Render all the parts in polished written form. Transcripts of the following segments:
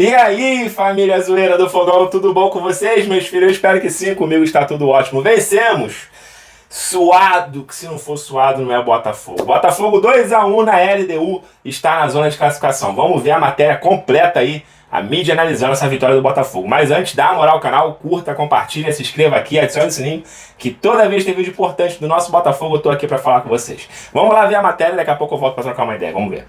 E aí, família zoeira do Fogão, tudo bom com vocês, meus filhos? Eu espero que sim, comigo está tudo ótimo. Vencemos! Suado, que se não for suado não é Botafogo. Botafogo 2-1 na LDU, está na zona de classificação. Vamos ver a matéria completa aí, a mídia analisando essa vitória do Botafogo. Mas antes, dá uma moral ao canal, curta, compartilha, se inscreva aqui, adicione o sininho, que toda vez que tem vídeo importante do nosso Botafogo, eu tô aqui para falar com vocês. Vamos lá ver a matéria, daqui a pouco eu volto para trocar uma ideia, vamos ver.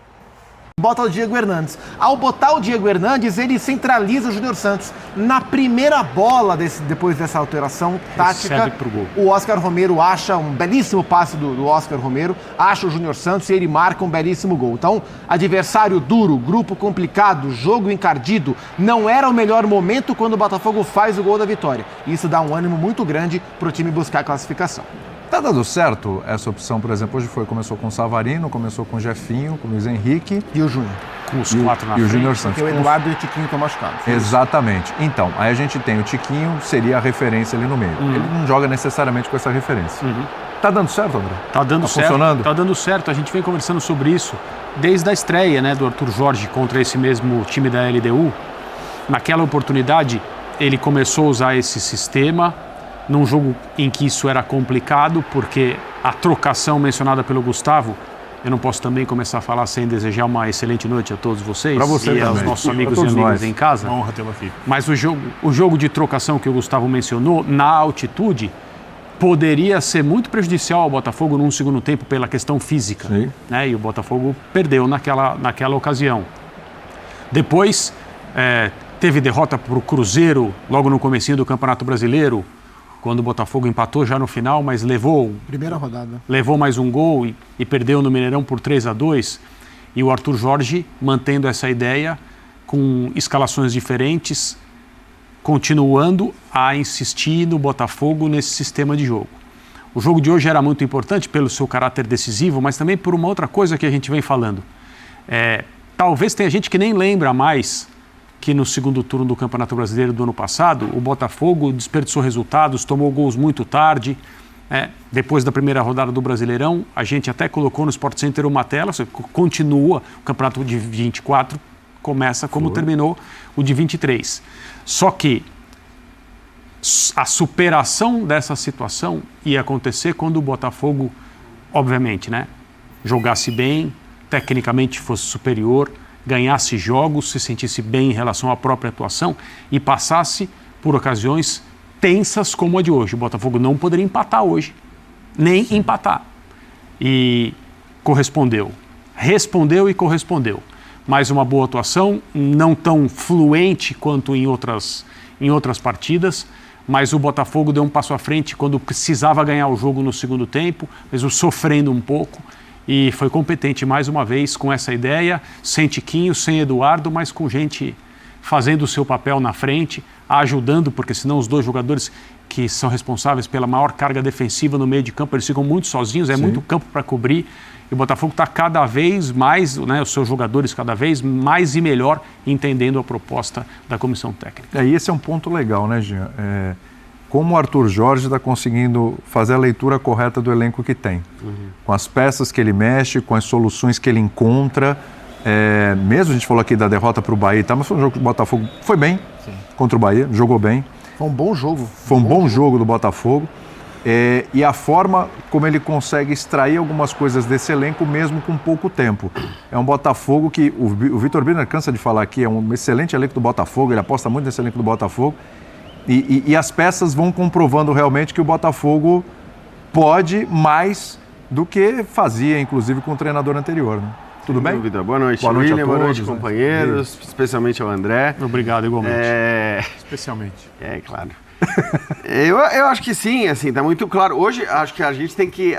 Bota o Diego Hernandes. Ao botar o Diego Hernandes, ele centraliza o Júnior Santos. Na primeira bola, depois dessa alteração tática, o Oscar Romero acha um belíssimo passe do Oscar Romero, acha o Júnior Santos e ele marca um belíssimo gol. Então, adversário duro, grupo complicado, jogo encardido, não era o melhor momento quando o Botafogo faz o gol da vitória. Isso dá um ânimo muito grande para o time buscar a classificação. Tá dando certo essa opção, por exemplo, hoje começou com o Savarino, começou com o Jefinho, com o Luiz Henrique. E o Júnior. Com os quatro na frente. E o Júnior Porque Santos. o Eduardo e o Tiquinho estão machucados. Exatamente. Então, aí a gente tem o Tiquinho, seria a referência ali no meio. Ele não joga necessariamente com essa referência. Tá dando certo, André? Tá dando certo. Funcionando? Tá dando certo. A gente vem conversando sobre isso desde a estreia, né, do Arthur Jorge contra esse mesmo time da LDU. Naquela oportunidade, ele começou a usar esse sistema num jogo em que isso era complicado, porque a trocação mencionada pelo Gustavo, eu não posso também começar a falar sem desejar uma excelente noite a todos vocês você e aos nossos amigos e amigas nós. em casa. Uma honra tê-lo aqui. Mas o jogo de trocação que o Gustavo mencionou, na altitude, poderia ser muito prejudicial ao Botafogo num segundo tempo pela questão física. Né? E o Botafogo perdeu naquela ocasião. Depois, teve derrota para o Cruzeiro logo no comecinho do Campeonato Brasileiro, quando o Botafogo empatou já no final, mas Primeira rodada. Levou mais um gol e perdeu no Mineirão por 3-2. E o Arthur Jorge mantendo essa ideia com escalações diferentes, continuando a insistir no Botafogo nesse sistema de jogo. O jogo de hoje era muito importante pelo seu caráter decisivo, mas também por uma outra coisa que a gente vem falando. Talvez tenha gente que nem lembra mais que no segundo turno do Campeonato Brasileiro do ano passado, o Botafogo desperdiçou resultados, tomou gols muito tarde. Depois da primeira rodada do Brasileirão, a gente até colocou no Sport Center uma tela, continua, o Campeonato de 24 começa como terminou o de 23. Só que a superação dessa situação ia acontecer quando o Botafogo, obviamente, né, jogasse bem, tecnicamente fosse superior, ganhasse jogos, se sentisse bem em relação à própria atuação e passasse por ocasiões tensas como a de hoje. O Botafogo não poderia empatar hoje, nem empatar. E correspondeu. Respondeu e correspondeu. Mais uma boa atuação, não tão fluente quanto em outras partidas, mas o Botafogo deu um passo à frente quando precisava ganhar o jogo no segundo tempo, mesmo sofrendo um pouco. E foi competente mais uma vez com essa ideia, sem Tiquinho, sem Eduardo, mas com gente fazendo o seu papel na frente, ajudando, porque senão os dois jogadores que são responsáveis pela maior carga defensiva no meio de campo, eles ficam muito sozinhos, muito campo para cobrir. E o Botafogo está cada vez mais, né, os seus jogadores cada vez mais e melhor entendendo a proposta da comissão técnica. E esse é um ponto legal, né, Jean? Como o Arthur Jorge está conseguindo fazer a leitura correta do elenco que tem. Com as peças que ele mexe, com as soluções que ele encontra. Mesmo a gente falou aqui da derrota para o Bahia, mas foi um jogo que o Botafogo foi bem contra o Bahia, jogou bem. Foi um bom jogo. Foi um bom jogo do Botafogo. E a forma como ele consegue extrair algumas coisas desse elenco mesmo com pouco tempo. É um Botafogo que o Vitor Birner cansa de falar aqui, é um excelente elenco do Botafogo, ele aposta muito nesse elenco do Botafogo. E as peças vão comprovando realmente que o Botafogo pode mais do que fazia, inclusive, com o treinador anterior. Né? Tudo bem? Dúvida. Boa noite, William. Boa noite, companheiros. Né? Especialmente ao André. Obrigado, igualmente. Especialmente. Claro. Eu acho que sim, assim, tá muito claro. Hoje, acho que a gente tem que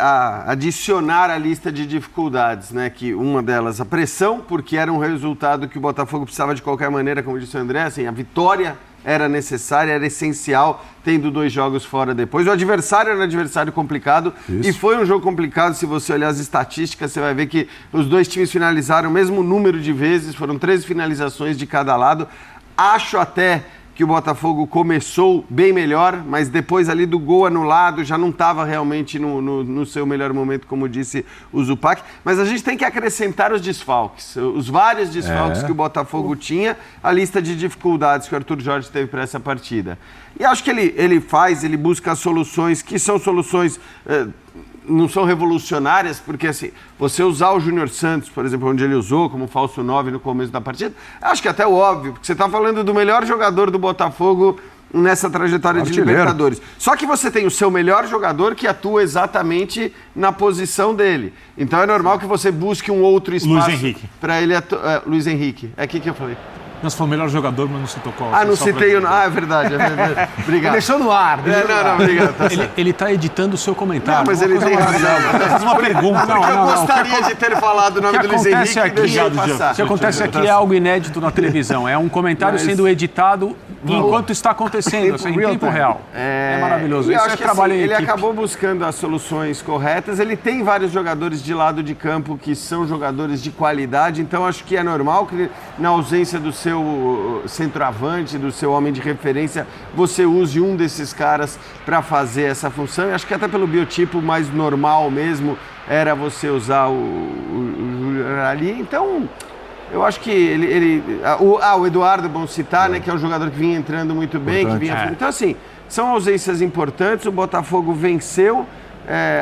adicionar a lista de dificuldades, né? Que uma delas, a pressão, porque era um resultado que o Botafogo precisava de qualquer maneira, como disse o André, assim, a vitória era necessária, era essencial, tendo 2 jogos fora depois. O adversário era um adversário complicado. E foi um jogo complicado. Se você olhar as estatísticas, você vai ver que os 2 times finalizaram o mesmo número de vezes, foram 13 finalizações de cada lado. Acho até que o Botafogo começou bem melhor, mas depois ali do gol anulado já não estava realmente no seu melhor momento, como disse o Zupac. Mas a gente tem que acrescentar os desfalques, os vários desfalques que o Botafogo tinha, a lista de dificuldades que o Arthur Jorge teve para essa partida. E acho que ele busca soluções que são soluções... não são revolucionárias, porque assim, você usar o Júnior Santos, por exemplo, onde ele usou como falso 9 no começo da partida, acho que até o óbvio, porque você está falando do melhor jogador do Botafogo nessa trajetória de Libertadores. Só que você tem o seu melhor jogador que atua exatamente na posição dele. Então é normal que você busque um outro espaço para ele atuar. Luiz Henrique. É aqui que eu falei. Nós foi o melhor jogador, mas não citou qual. Não citei o... é verdade. Obrigado. Deixou no ar. Obrigado. Ele está editando o seu comentário. Não, mas ele tem razão. Faz uma pergunta. Eu gostaria de ter falado o nome do Luiz Henrique e deixar passar. O que acontece aqui é algo inédito na televisão. É um comentário sendo editado enquanto está acontecendo, em tempo real. É maravilhoso. Isso é trabalho em equipe. Ele acabou buscando as soluções corretas. Ele tem vários jogadores de lado de campo que são jogadores de qualidade, então acho que é normal que na ausência do seu centroavante, do seu homem de referência, você use um desses caras para fazer essa função. Eu acho que até pelo biotipo mais normal mesmo era você usar o ali. Então, eu acho que o Eduardo, é bom citar, né, que é um jogador que vinha entrando muito bem, que vinha... Então, assim, são ausências importantes. O Botafogo venceu.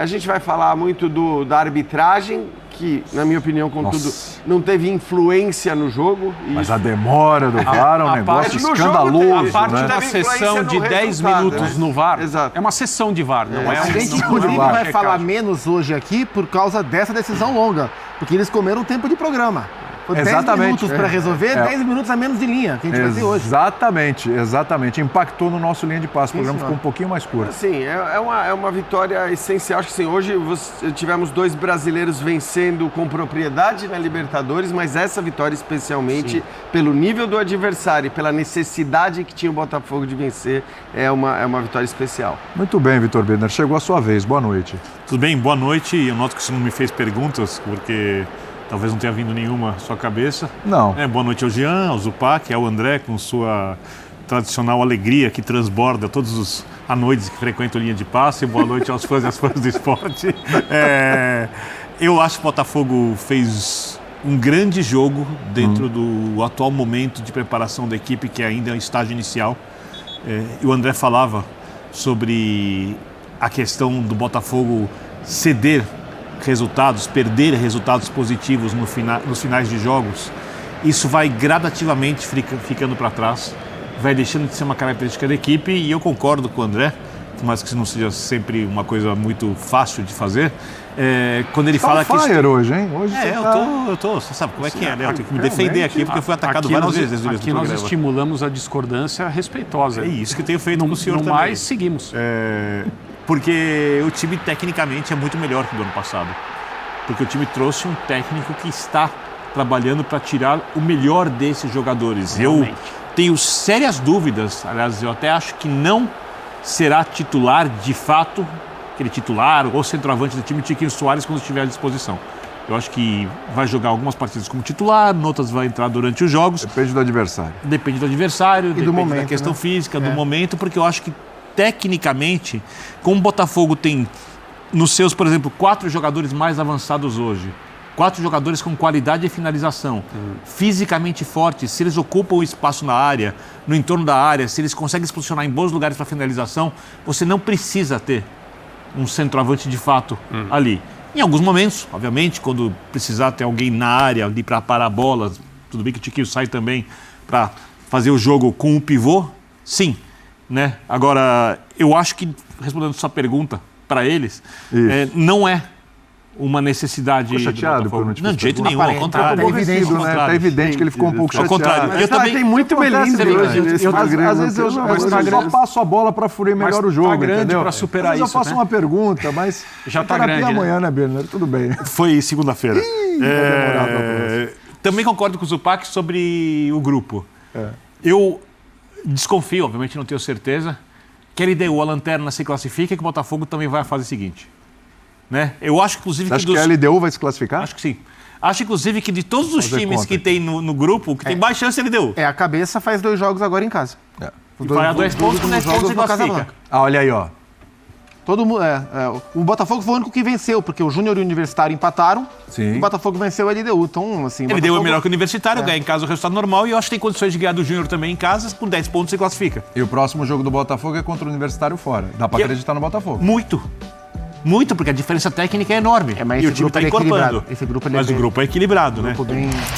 A gente vai falar muito da arbitragem, que, na minha opinião, contudo, não teve influência no jogo. Mas a demora do VAR é um negócio escandaloso. A parte da sessão de 10 minutos no VAR é uma sessão de VAR, não é a gente, inclusive, vai falar menos hoje aqui por causa dessa decisão longa, porque eles comeram tempo de programa. Foi 10 minutos para resolver, 10 minutos a menos de linha, que a gente vai ter hoje. Exatamente. Impactou no nosso linha de passe. O programa ficou um pouquinho mais curto. Sim, é uma vitória essencial. Acho que sim, hoje tivemos 2 brasileiros vencendo com propriedade na Libertadores, mas essa vitória especialmente, pelo nível do adversário e pela necessidade que tinha o Botafogo de vencer, é uma vitória especial. Muito bem, Vitor Birner. Chegou a sua vez. Boa noite. Tudo bem? Boa noite. Eu noto que você não me fez perguntas, porque... talvez não tenha vindo nenhuma à sua cabeça. Não. Boa noite ao Jean, ao Zupac, ao André, com sua tradicional alegria que transborda todos os anoides que frequentam linha de passe. Boa noite aos fãs e às fãs do esporte. Eu acho que o Botafogo fez um grande jogo dentro do atual momento de preparação da equipe, que ainda é um estágio inicial. E o André falava sobre a questão do Botafogo ceder resultados, perder resultados positivos nos finais de jogos. Isso vai gradativamente ficando para trás, vai deixando de ser uma característica da equipe, e eu concordo com o André, por mais que isso não seja sempre uma coisa muito fácil de fazer, quando ele fala que... Fire hoje, hein? Hoje eu tô, você sabe como é que é, né? Eu tenho que me defender aqui, porque eu fui atacado várias vezes. Aqui nós estimulamos a discordância respeitosa. É isso que eu tenho feito com o senhor também. No mais, seguimos. Porque o time tecnicamente é muito melhor que o do ano passado. Porque o time trouxe um técnico que está trabalhando para tirar o melhor desses jogadores. Realmente. Eu tenho sérias dúvidas, aliás, eu até acho que não será titular de fato, aquele titular ou centroavante do time, Tiquinho Soares, quando estiver à disposição. Eu acho que vai jogar algumas partidas como titular, outras vai entrar durante os jogos. Depende do adversário. Depende do adversário, depende do momento, da questão física, do momento, porque eu acho que tecnicamente, como o Botafogo tem nos seus, por exemplo, 4 jogadores mais avançados hoje, 4 jogadores com qualidade de finalização, fisicamente fortes, se eles ocupam o espaço na área, no entorno da área, se eles conseguem se posicionar em bons lugares para finalização, você não precisa ter um centroavante de fato ali. Em alguns momentos, obviamente, quando precisar ter alguém na área ali para parar bolas, tudo bem que o Tiquinho sai também para fazer o jogo com o pivô, sim. Né? Agora, eu acho que, respondendo sua pergunta para eles, não é uma necessidade... Ficou chateado por não te Não, de jeito nenhum, ao contrário. Tá evidente que ele ficou um pouco chateado. Ao contrário. Eu também tem muito melindre hoje nesse programa. Às vezes eu só passo a bola para furar melhor o jogo, tá grande entendeu? para superar isso, isso, eu faço uma pergunta, mas... Já tá grande, amanhã, né, Birner? Tudo bem. Foi segunda-feira. Também concordo com o Zupac sobre o grupo. Eu desconfio, obviamente não tenho certeza, que a LDU, a Lanterna, se classifica e que o Botafogo também vai à fase seguinte. Né? Eu acho, inclusive... Você acha que a LDU vai se classificar? Acho que sim. Acho, inclusive, que de todos os times que tem no grupo, o que tem mais chance é a LDU. A cabeça faz 2 jogos agora em casa. Vai a 2 pontos com 10 pontos e classifica. Olha aí, ó. Todo mundo, o Botafogo foi o único que venceu, porque o Júnior e o Universitário empataram. Sim. E o Botafogo venceu a LDU. Então, assim, Ele deu o melhor que o Universitário, ganha em casa o resultado normal, e eu acho que tem condições de ganhar do Júnior também em casa, com 10 pontos e classifica. E o próximo jogo do Botafogo é contra o Universitário fora. Dá pra acreditar no Botafogo. Muito, porque a diferença técnica é enorme. Mas e o time está encorpando. Mas o grupo é equilibrado, né?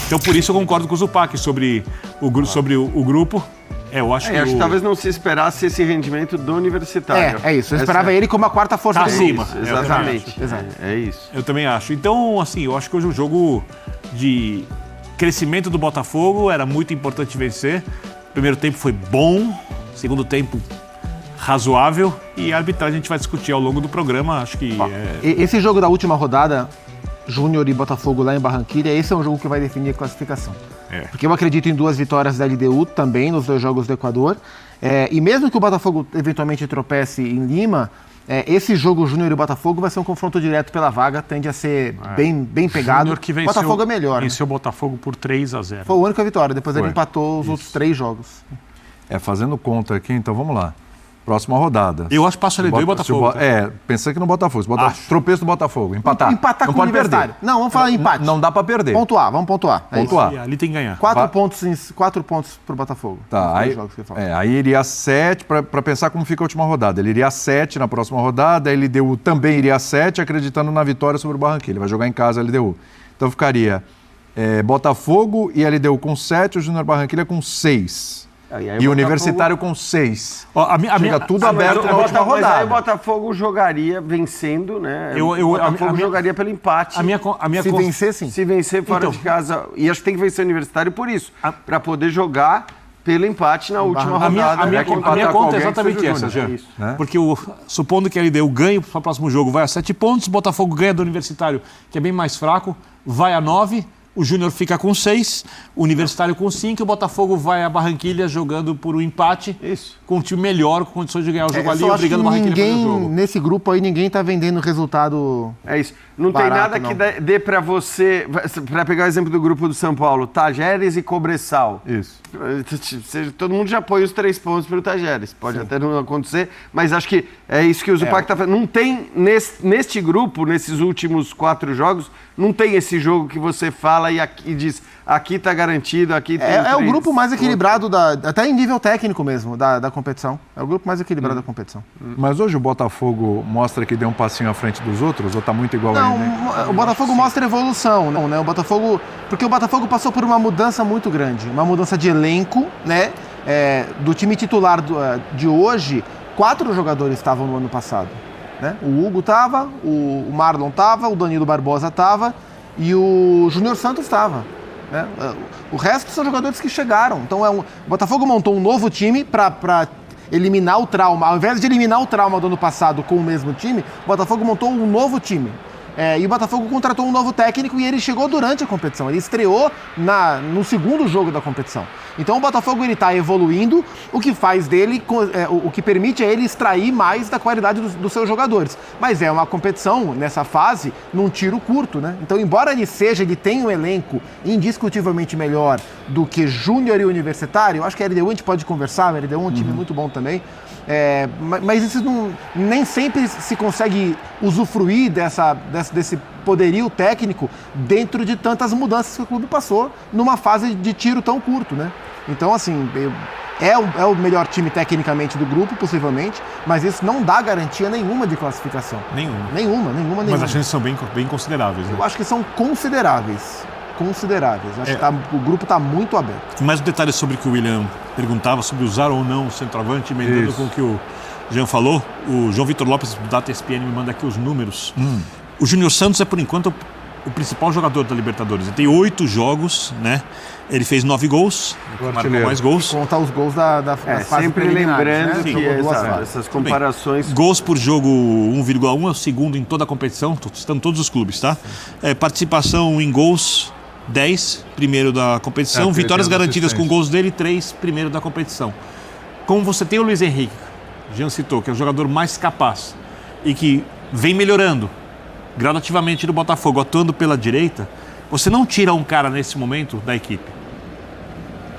Então por isso eu concordo com o Zupac sobre o grupo. Eu acho que talvez não se esperasse esse rendimento do Universitário. É isso. Eu esperava ele como a quarta força do acima. Exatamente. É isso. Eu também acho. Então, assim, eu acho que hoje o jogo de crescimento do Botafogo era muito importante vencer. O primeiro tempo foi bom, segundo tempo razoável, e a arbitragem a gente vai discutir ao longo do programa. Acho que Esse jogo da última rodada, Júnior e Botafogo lá em Barranquilla, esse é um jogo que vai definir a classificação. Porque eu acredito em 2 vitórias da LDU também nos 2 jogos do Equador. E mesmo que o Botafogo eventualmente tropece em Lima, esse jogo Júnior e Botafogo vai ser um confronto direto pela vaga, tende a ser bem pegado. Júnior que venceu, Botafogo é melhor. Venceu o Botafogo por 3-0. Foi a única vitória, depois ele empatou os outros 3 jogos. Fazendo conta aqui, então vamos lá. Próxima rodada. Eu acho que passa LDU e Botafogo. Pensei que no Botafogo. Tropeço do Botafogo. Empatar. Empatar não com o pode Universitário. perder. Não, vamos falar empate. Não dá pra perder. Vamos pontuar. Pontuar. Ali tem que ganhar. 4 pontos pro Botafogo. Tá, aí iria 7, pra pensar como fica a última rodada. Ele iria 7 na próxima rodada, a LDU também iria 7, acreditando na vitória sobre o Barranquilla. Ele vai jogar em casa a LDU. Então ficaria Botafogo e LDU com 7, o Júnior Barranquilla com 6. E o Universitário com 6. Chega tudo aberto na última rodada. Mas aí o Botafogo jogaria vencendo, né? O Botafogo jogaria pelo empate. Se vencer, sim. Se vencer fora de casa. E acho que tem que vencer o Universitário por isso. Para poder jogar pelo empate na última rodada. A minha conta é exatamente essa, Jean. Porque supondo que a LDU ganhe para o próximo jogo, vai a 7 pontos, o Botafogo ganha do Universitário, que é bem mais fraco, vai a 9. O Júnior fica com 6, o Universitário com 5, o Botafogo vai a Barranquilla jogando por um empate. Isso. Com um time melhor, com condições de ganhar o jogo ali, obrigando o Barranquilla para o jogo. Nesse grupo aí, ninguém tá vendendo resultado. É isso. Não barato, tem nada que dê para você. Para pegar o exemplo do grupo do São Paulo, Tajeres e Cobressal. Isso. Todo mundo já põe os 3 pontos para o Tajeres. Pode até não acontecer, mas acho que é isso que o Zupac está fazendo. Não tem, neste grupo, nesses últimos 4 jogos, não tem esse jogo que você fala e diz, aqui está garantido, aqui tem. É o grupo mais equilibrado, até em nível técnico mesmo, da competição. É o grupo mais equilibrado da competição. Mas hoje o Botafogo mostra que deu um passinho à frente dos outros, ou está muito igual ainda? Não, o Botafogo mostra evolução, né? Porque o Botafogo passou por uma mudança muito grande, uma mudança de elenco, né? Do time titular de hoje, 4 jogadores estavam no ano passado. Né? O Hugo estava, o Marlon estava, o Danilo Barbosa estava e o Júnior Santos estava. Né? O resto são jogadores que chegaram. Então o Botafogo montou um novo time para eliminar o trauma. Ao invés de eliminar o trauma do ano passado com o mesmo time, o Botafogo montou um novo time. E o Botafogo contratou um novo técnico e ele chegou durante a competição. Ele estreou no segundo jogo da competição. Então o Botafogo está evoluindo, o que faz dele, o que permite a ele extrair mais da qualidade dos seus jogadores. Mas é uma competição, nessa fase, num tiro curto, né? Então, embora ele tenha um elenco indiscutivelmente melhor do que Júnior e Universitário, eu acho que a LDU a gente pode conversar, a LDU é um time muito bom também. Mas isso nem sempre se consegue usufruir desse poderio técnico dentro de tantas mudanças que o clube passou numa fase de tiro tão curto, né? Então, assim, é o melhor time tecnicamente do grupo, possivelmente, mas isso não dá garantia nenhuma de classificação. Nenhuma. Mas as chances são bem consideráveis, né? Eu acho que são consideráveis. Acho que o grupo está muito aberto. Mais um detalhe sobre o que o William perguntava, sobre usar ou não o centroavante, emendando com o que o Jean falou. O João Vitor Lopes, da ESPN, me manda aqui os números. O Júnior Santos é, por enquanto, o principal jogador da Libertadores. Ele tem 8 jogos, né? Ele fez 9 gols, marcou mais gols. Contar os gols da fase sempre lembrando, né? Que essas comparações... Bem, gols por jogo 1,1 é o segundo em toda a competição, estão todos os clubes, tá? Participação em gols... 10, primeiro da competição, vitórias garantidas com gols dele, 3, primeiro da competição. Como você tem o Luiz Henrique, Jean citou, que é o jogador mais capaz e que vem melhorando gradativamente no Botafogo, atuando pela direita, você não tira um cara nesse momento da equipe.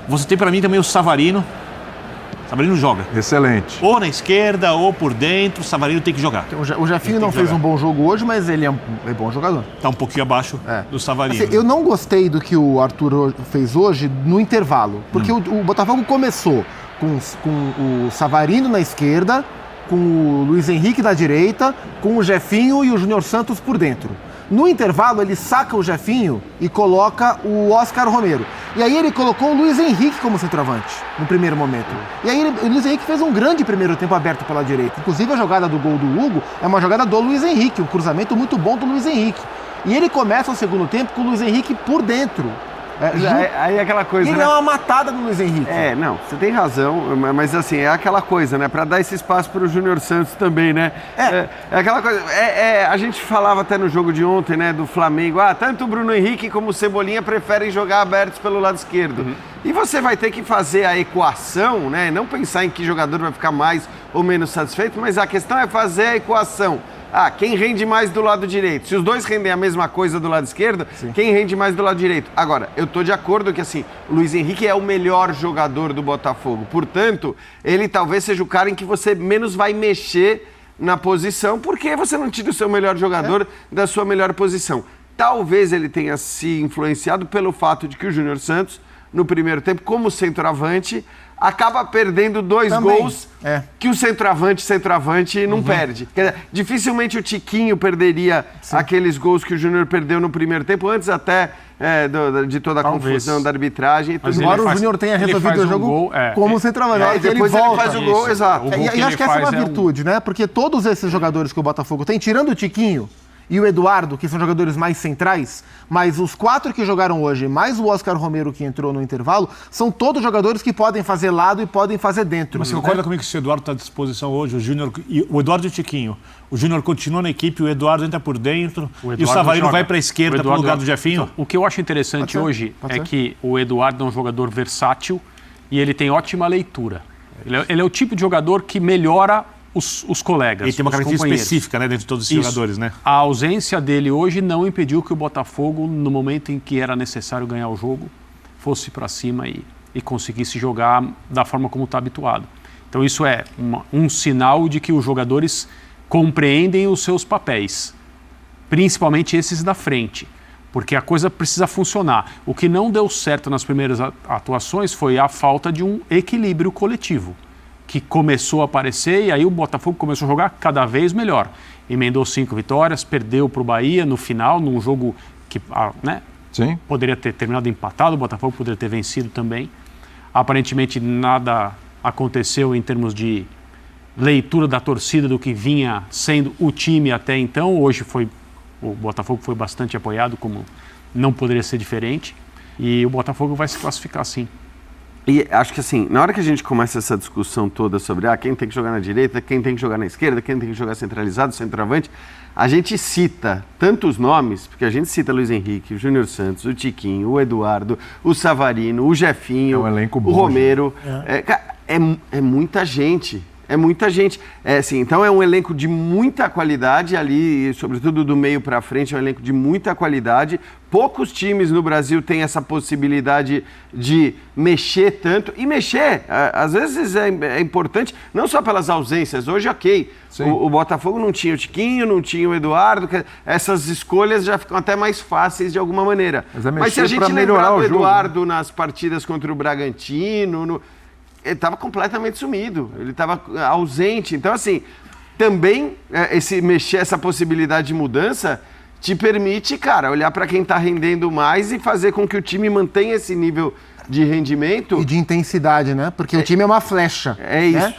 Você tem para mim também o Savarino, Savarino joga. Excelente. Ou na esquerda, ou por dentro, o Savarino tem que jogar. O Jefinho não fez um bom jogo hoje, mas ele é bom jogador. Tá um pouquinho abaixo do Savarino. Assim, eu não gostei do que o Arthur fez hoje no intervalo, porque o Botafogo começou com o Savarino na esquerda, com o Luiz Henrique na direita, com o Jefinho e o Júnior Santos por dentro. No intervalo, ele saca o Jefinho e coloca o Oscar Romero. E aí ele colocou o Luiz Henrique como centroavante, no primeiro momento. E aí o Luiz Henrique fez um grande primeiro tempo aberto pela direita. Inclusive a jogada do gol do Hugo é uma jogada do Luiz Henrique, um cruzamento muito bom do Luiz Henrique. E ele começa o segundo tempo com o Luiz Henrique por dentro. Aí é aquela coisa, ele né? É uma matada do Luiz Henrique. Não, você tem razão, mas assim, é aquela coisa, né? Pra dar esse espaço pro Júnior Santos também, né? É aquela coisa, a gente falava até no jogo de ontem, né, do Flamengo, tanto o Bruno Henrique como o Cebolinha preferem jogar abertos pelo lado esquerdo. E você vai ter que fazer a equação, né? Não pensar em que jogador vai ficar mais ou menos satisfeito, mas a questão é fazer a equação. Quem rende mais do lado direito? Se os dois rendem a mesma coisa do lado esquerdo, sim, quem rende mais do lado direito? Agora, eu tô de acordo que, assim, o Luiz Henrique é o melhor jogador do Botafogo. Portanto, ele talvez seja o cara em que você menos vai mexer na posição, porque você não tira o seu melhor jogador da sua melhor posição. Talvez ele tenha se influenciado pelo fato de que o Júnior Santos, no primeiro tempo, como centroavante, acaba perdendo dois gols que o centroavante não perde. Quer dizer, dificilmente o Tiquinho perderia aqueles gols que o Júnior perdeu no primeiro tempo, antes até de toda a confusão da arbitragem. Embora o Júnior tenha resolvido o jogo como centroavante. Depois ele faz o gol, exato. E acho que essa é uma virtude, né? Porque todos esses jogadores que o Botafogo tem, tirando o Tiquinho e o Eduardo, que são jogadores mais centrais, mas os 4 que jogaram hoje, mais o Oscar Romero que entrou no intervalo, são todos jogadores que podem fazer lado e podem fazer dentro. Mas você concorda comigo que se o Eduardo está à disposição hoje, o Eduardo e o Tiquinho, o Júnior continua na equipe, o Eduardo entra por dentro e o Savarino vai para a esquerda para o lugar do Jefinho? Então, o que eu acho interessante hoje é que o Eduardo é um jogador versátil e ele tem ótima leitura. Ele é o tipo de jogador que melhora os colegas. Ele tem uma característica específica, né, dentro de todos esses jogadores, né? A ausência dele hoje não impediu que o Botafogo, no momento em que era necessário ganhar o jogo, fosse para cima e conseguisse jogar da forma como está habituado. Então isso é um sinal de que os jogadores compreendem os seus papéis, principalmente esses da frente, porque a coisa precisa funcionar. O que não deu certo nas primeiras atuações foi a falta de um equilíbrio coletivo, que começou a aparecer e aí o Botafogo começou a jogar cada vez melhor. Emendou 5 vitórias, perdeu para o Bahia no final, num jogo que poderia ter terminado empatado, o Botafogo poderia ter vencido também. Aparentemente nada aconteceu em termos de leitura da torcida do que vinha sendo o time até então. Hoje o Botafogo foi bastante apoiado, como não poderia ser diferente, e o Botafogo vai se classificar sim. E acho que assim, na hora que a gente começa essa discussão toda sobre quem tem que jogar na direita, quem tem que jogar na esquerda, quem tem que jogar centralizado, centroavante, a gente cita tantos nomes, porque a gente cita Luiz Henrique, o Júnior Santos, o Tiquinho, o Eduardo, o Savarino, o Jefinho, o Romero. É muita gente. É muita gente. Assim, então é um elenco de muita qualidade ali, sobretudo do meio para frente, é um elenco de muita qualidade. Poucos times no Brasil têm essa possibilidade de mexer tanto. E mexer, às vezes, é importante, não só pelas ausências. Hoje, o Botafogo não tinha o Tiquinho, não tinha o Eduardo. Essas escolhas já ficam até mais fáceis de alguma maneira. Mas se a gente lembrar do Eduardo nas partidas contra o Bragantino... Ele estava completamente sumido, ele estava ausente. Então, assim, também essa possibilidade de mudança te permite, cara, olhar para quem está rendendo mais e fazer com que o time mantenha esse nível de rendimento. E de intensidade, né? Porque o time é uma flecha. É isso. Né?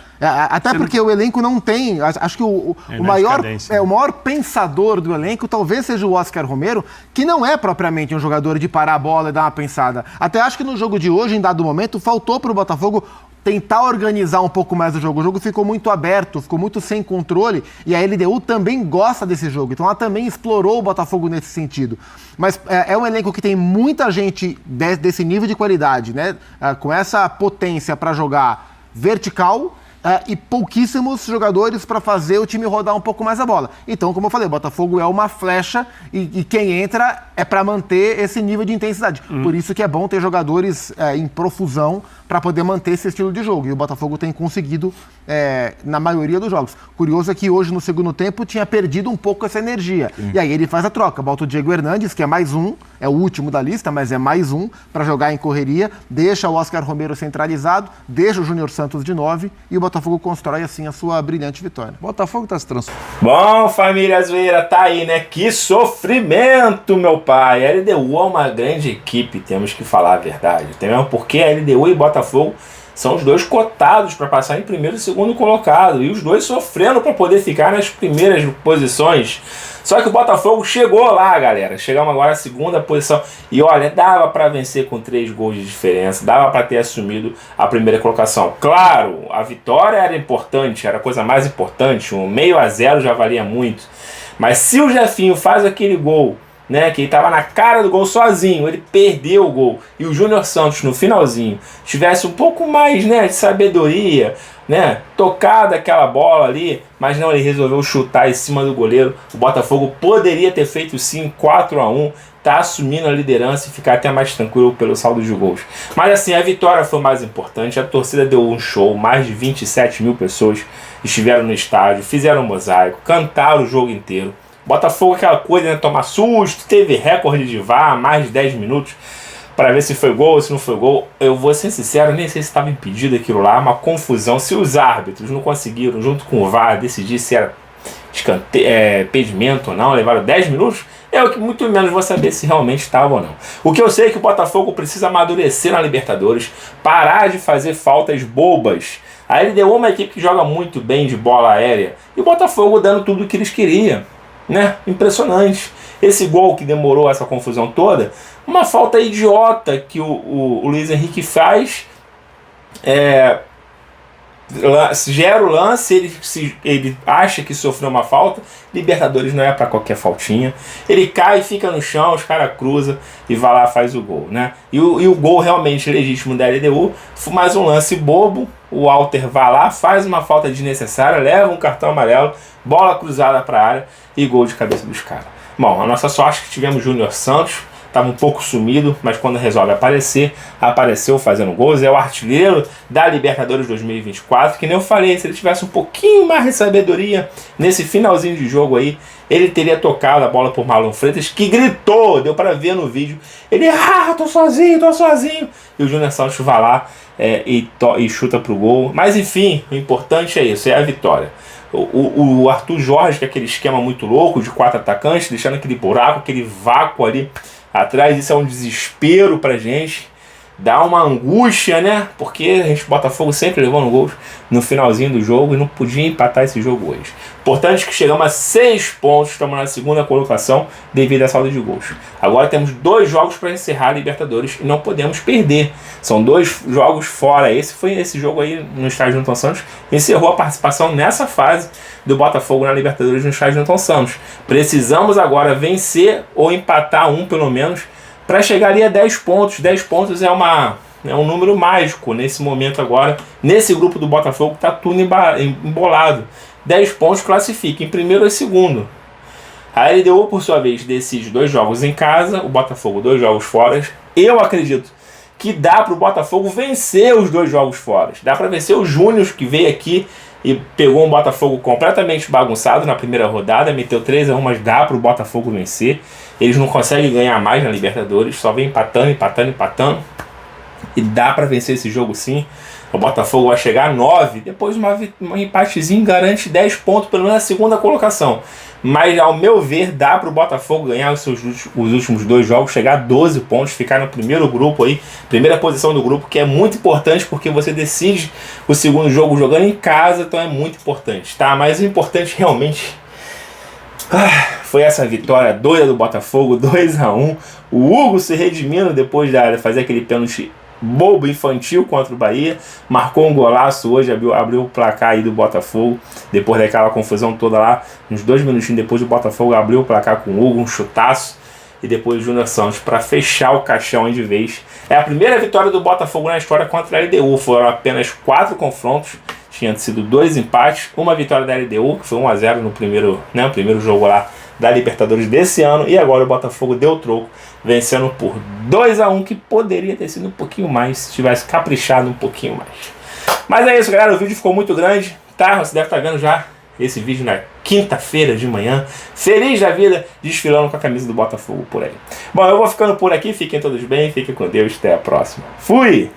Até porque o elenco não tem... Acho que o maior pensador do elenco talvez seja o Oscar Romero, que não é propriamente um jogador de parar a bola e dar uma pensada. Até acho que no jogo de hoje, em dado momento, faltou para o Botafogo tentar organizar um pouco mais o jogo. O jogo ficou muito aberto, ficou muito sem controle, e a LDU também gosta desse jogo, então ela também explorou o Botafogo nesse sentido. Mas é um elenco que tem muita gente desse nível de qualidade, né? Com essa potência para jogar vertical, e pouquíssimos jogadores para fazer o time rodar um pouco mais a bola. Então, como eu falei, o Botafogo é uma flecha e quem entra é para manter esse nível de intensidade. Por isso que é bom ter jogadores em profusão para poder manter esse estilo de jogo. E o Botafogo tem conseguido na maioria dos jogos. Curioso é que hoje, no segundo tempo, tinha perdido um pouco essa energia. E aí ele faz a troca, bota o Diego Hernandes, que é mais um, é o último da lista, mas é mais um para jogar em correria, deixa o Oscar Romero centralizado, deixa o Júnior Santos de 9 e o Botafogo constrói assim a sua brilhante vitória. O Botafogo está se transformando. Bom, família Zoeira, tá aí, né? Que sofrimento, meu pai. A LDU é uma grande equipe, temos que falar a verdade. Até mesmo porque a LDU e Botafogo são os dois cotados para passar em primeiro e segundo colocado. E os dois sofrendo para poder ficar nas primeiras posições. Só que o Botafogo chegou lá, galera. Chegamos agora à segunda posição. E olha, dava para vencer com 3 gols de diferença. Dava para ter assumido a primeira colocação. Claro, a vitória era importante, era a coisa mais importante. 0,5 já valia muito. Mas se o Jefinho faz aquele gol, né, que ele estava na cara do gol sozinho, ele perdeu o gol, e o Júnior Santos no finalzinho tivesse um pouco mais, né, de sabedoria, né, tocado aquela bola ali, mas não, ele resolveu chutar em cima do goleiro. O Botafogo poderia ter feito sim 4-1, tá assumindo a liderança e ficar até mais tranquilo pelo saldo de gols. Mas assim, a vitória foi mais importante, a torcida deu um show, mais de 27 mil pessoas estiveram no estádio, fizeram um mosaico, cantaram o jogo inteiro. Botafogo, aquela coisa, né, tomar susto, teve recorde de VAR, mais de 10 minutos, para ver se foi gol ou se não foi gol. Eu vou ser sincero, nem sei se estava impedido aquilo lá, uma confusão. Se os árbitros não conseguiram, junto com o VAR, decidir se era impedimento ou não, levaram 10 minutos, eu que muito menos vou saber se realmente estava ou não. O que eu sei é que o Botafogo precisa amadurecer na Libertadores, parar de fazer faltas bobas. A LDU é uma equipe que joga muito bem de bola aérea, e o Botafogo dando tudo o que eles queriam. Né? Impressionante. Esse gol que demorou essa confusão toda, uma falta idiota que o Luiz Henrique faz, gera o lance, ele acha que sofreu uma falta. Libertadores não é para qualquer faltinha. Ele cai, fica no chão, os caras cruzam e vai lá, faz o gol, né? E o gol realmente legítimo da LDU foi mais um lance bobo. O Walter vai lá, faz uma falta desnecessária, leva um cartão amarelo, bola cruzada para a área e gol de cabeça dos caras. Bom, a nossa sorte é que tivemos Júnior Santos, estava um pouco sumido, mas quando resolve aparecer, apareceu fazendo gols. É o artilheiro da Libertadores 2024, que nem eu falei, se ele tivesse um pouquinho mais de sabedoria nesse finalzinho de jogo aí, ele teria tocado a bola por Marlon Freitas, que gritou, deu para ver no vídeo, ele, tô sozinho, e o Júnior Santos vai lá e chuta pro gol. Mas enfim, o importante é isso, é a vitória. O Arthur Jorge, que é aquele esquema muito louco de 4 atacantes, deixando aquele buraco, aquele vácuo ali atrás, isso é um desespero pra gente, dá uma angústia, né? Porque a gente, Botafogo, sempre levando gols no finalzinho do jogo e não podia empatar esse jogo hoje. Importante que chegamos a 6 pontos, estamos na segunda colocação devido à saldo de gols. Agora temos 2 jogos para encerrar a Libertadores e não podemos perder. São 2 jogos fora. Esse jogo aí no estádio Newton Santos encerrou a participação nessa fase do Botafogo na Libertadores no estádio Newton Santos. Precisamos agora vencer ou empatar pelo menos para chegar ali a 10 pontos. 10 pontos é um número mágico nesse momento agora. Nesse grupo do Botafogo está tudo embolado. 10 pontos classifica em primeiro ou segundo. A LDU, por sua vez, decide 2 jogos em casa, o Botafogo 2 jogos fora. Eu acredito que dá para o Botafogo vencer os 2 jogos fora. Dá para vencer o Júnior, que veio aqui e pegou um Botafogo completamente bagunçado na primeira rodada, meteu 3-1, mas dá para o Botafogo vencer. Eles não conseguem ganhar mais na Libertadores, só vem empatando. E dá para vencer esse jogo sim. O Botafogo vai chegar a 9, depois um empatezinho garante 10 pontos, pelo menos na segunda colocação. Mas, ao meu ver, dá para o Botafogo ganhar os últimos 2 jogos, chegar a 12 pontos, ficar no primeiro grupo aí, primeira posição do grupo, que é muito importante porque você decide o segundo jogo jogando em casa, então é muito importante, tá? Mas o importante realmente foi essa vitória doida do Botafogo, 2-1. O Hugo se redimindo depois de fazer aquele pênalti bobo, infantil contra o Bahia, marcou um golaço hoje, abriu o placar aí do Botafogo, depois daquela confusão toda lá, uns 2 minutinhos depois o Botafogo abriu o placar com o Hugo, um chutaço, e depois o Júnior Santos para fechar o caixão aí de vez. É a primeira vitória do Botafogo na história contra a LDU, foram apenas 4 confrontos, tinha sido 2 empates, uma vitória da LDU, que foi 1-0 no primeiro jogo lá da Libertadores desse ano, e agora o Botafogo deu troco, vencendo por 2-1, que poderia ter sido um pouquinho mais, se tivesse caprichado um pouquinho mais. Mas é isso, galera, o vídeo ficou muito grande, tá? Você deve estar vendo já esse vídeo na quinta-feira de manhã, feliz da vida, desfilando com a camisa do Botafogo por aí. Bom, eu vou ficando por aqui, fiquem todos bem, fiquem com Deus, até a próxima. Fui!